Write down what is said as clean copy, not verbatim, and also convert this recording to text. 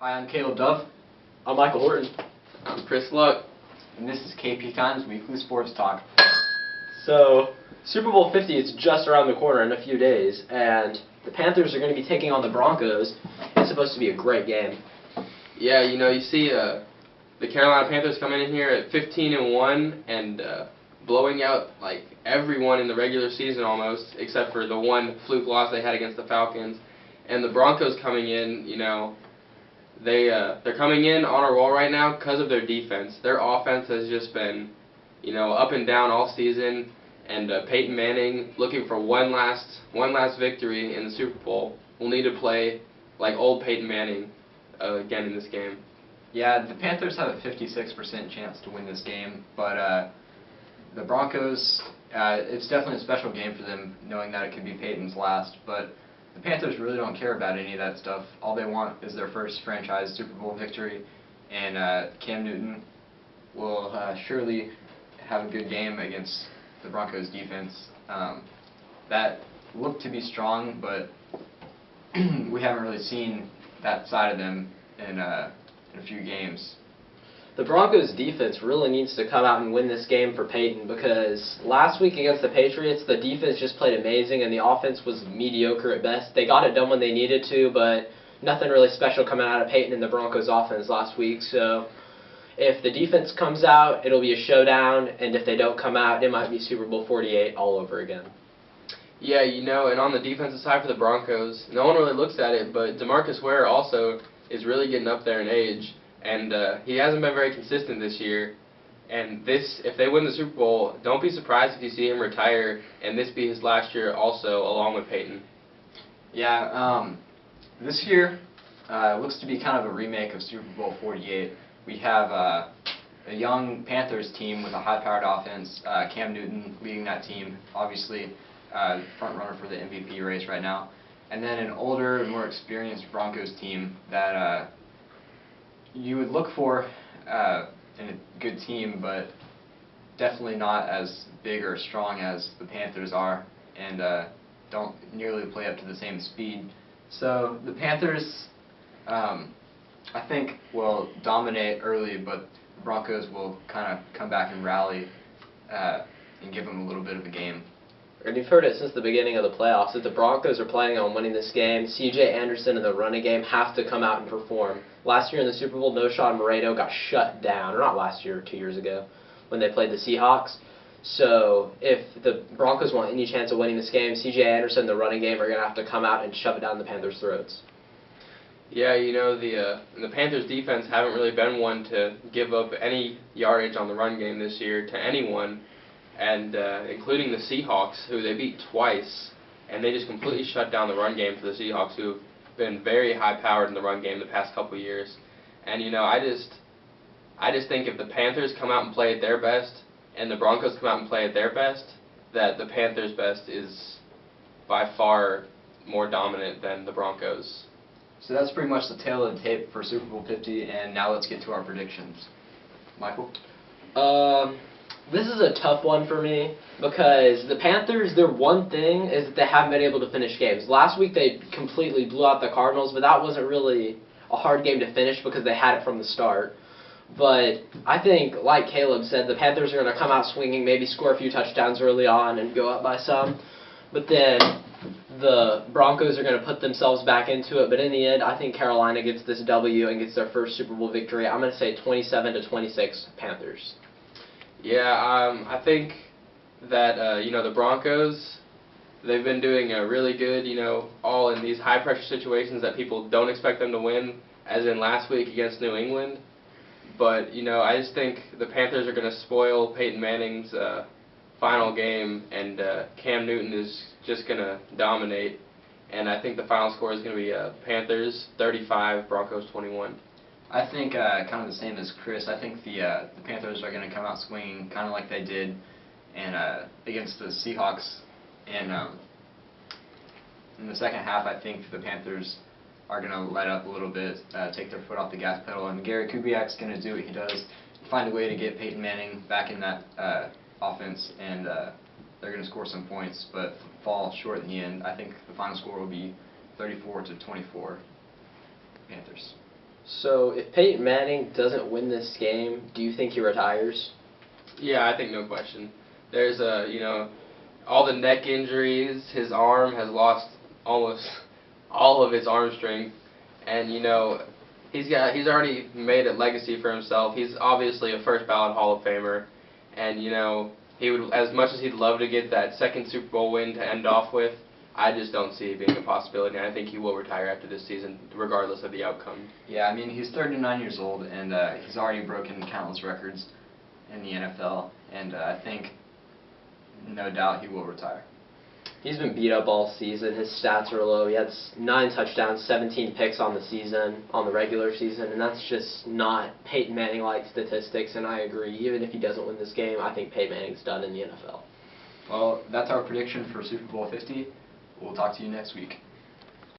Hi, I'm Caleb Dove. I'm Michael Horton. I'm Chris Luck. And this is KP Times Weekly Sports Talk. So, Super Bowl 50 is just around the corner in a few days, and the Panthers are going to be taking on the Broncos. It's supposed to be a great game. Yeah, you see the Carolina Panthers coming in here at 15-1 and blowing out like everyone in the regular season almost, except for the one fluke loss they had against the Falcons. And the Broncos coming in, they're coming in on a roll right now because of their defense. Their offense has just been, up and down all season. And Peyton Manning, looking for one last victory in the Super Bowl, will need to play like old Peyton Manning again in this game. Yeah, the Panthers have a 56% chance to win this game, but the Broncos, it's definitely a special game for them, knowing that it could be Peyton's last. But the Panthers really don't care about any of that stuff. All they want is their first franchise Super Bowl victory, and Cam Newton will surely have a good game against the Broncos defense. That looked to be strong, but we haven't really seen that side of them in a few games. The Broncos defense really needs to come out and win this game for Peyton, because last week against the Patriots, the defense just played amazing and the offense was mediocre at best. They got it done when they needed to, but nothing really special coming out of Peyton and the Broncos offense last week. So if the defense comes out, it'll be a showdown, and if they don't come out, it might be Super Bowl 48 all over again. Yeah, and on the defensive side for the Broncos, no one really looks at it, but DeMarcus Ware also is really getting up there in age, and he hasn't been very consistent this year. And if they win the Super Bowl, don't be surprised if you see him retire, and this be his last year also, along with Peyton. Yeah, this year looks to be kind of a remake of Super Bowl 48. We have a young Panthers team with a high-powered offense, Cam Newton leading that team, obviously front runner for the MVP race right now. And then an older, more experienced Broncos team that you would look for in a good team, but definitely not as big or strong as the Panthers are, and don't nearly play up to the same speed. So the Panthers, I think, will dominate early, but the Broncos will kind of come back and rally and give them a little bit of a game. And you've heard it since the beginning of the playoffs. If the Broncos are planning on winning this game, C.J. Anderson and the running game have to come out and perform. Last year in the Super Bowl, Noshawn Moreno got shut down. Or not last year, 2 years ago, when they played the Seahawks. So if the Broncos want any chance of winning this game, C.J. Anderson and the running game are going to have to come out and shove it down the Panthers' throats. Yeah, the Panthers' defense haven't really been one to give up any yardage on the run game this year to anyone, and including the Seahawks, who they beat twice, and they just completely shut down the run game for the Seahawks, who have been very high-powered in the run game the past couple years. And I just think if the Panthers come out and play at their best, and the Broncos come out and play at their best, that the Panthers' best is by far more dominant than the Broncos. So that's pretty much the tail of the tape for Super Bowl 50, and now let's get to our predictions. Michael? This is a tough one for me, because the Panthers, their one thing is that they haven't been able to finish games. Last week they completely blew out the Cardinals, but that wasn't really a hard game to finish because they had it from the start. But I think, like Caleb said, the Panthers are going to come out swinging, maybe score a few touchdowns early on and go up by some. But then the Broncos are going to put themselves back into it. But in the end, I think Carolina gets this W and gets their first Super Bowl victory. I'm going to say 27-26 Panthers. Yeah, I think that, the Broncos, they've been doing really good, all in these high-pressure situations that people don't expect them to win, as in last week against New England. But, I just think the Panthers are going to spoil Peyton Manning's final game, and Cam Newton is just going to dominate. And I think the final score is going to be Panthers 35, Broncos 21. I think kind of the same as Chris. I think the Panthers are going to come out swinging kind of like they did against the Seahawks. And in the second half, I think the Panthers are going to let up a little bit, take their foot off the gas pedal. And Gary Kubiak's going to do what he does, find a way to get Peyton Manning back in that offense, and they're going to score some points, but fall short in the end. I think the final score will be 34-24 Panthers. So if Peyton Manning doesn't win this game, do you think he retires? Yeah, I think no question. There's all the neck injuries. His arm has lost almost all of its arm strength, and he's already made a legacy for himself. He's obviously a first ballot Hall of Famer, and he would, as much as he'd love to get that second Super Bowl win to end off with. I just don't see it being a possibility, and I think he will retire after this season, regardless of the outcome. Yeah, I mean, he's 39 years old, and he's already broken countless records in the NFL, and I think, no doubt, he will retire. He's been beat up all season. His stats are low. He had 9 touchdowns, 17 picks on the season, on the regular season, and that's just not Peyton Manning-like statistics, and I agree. Even if he doesn't win this game, I think Peyton Manning's done in the NFL. Well, that's our prediction for Super Bowl 50. We'll talk to you next week.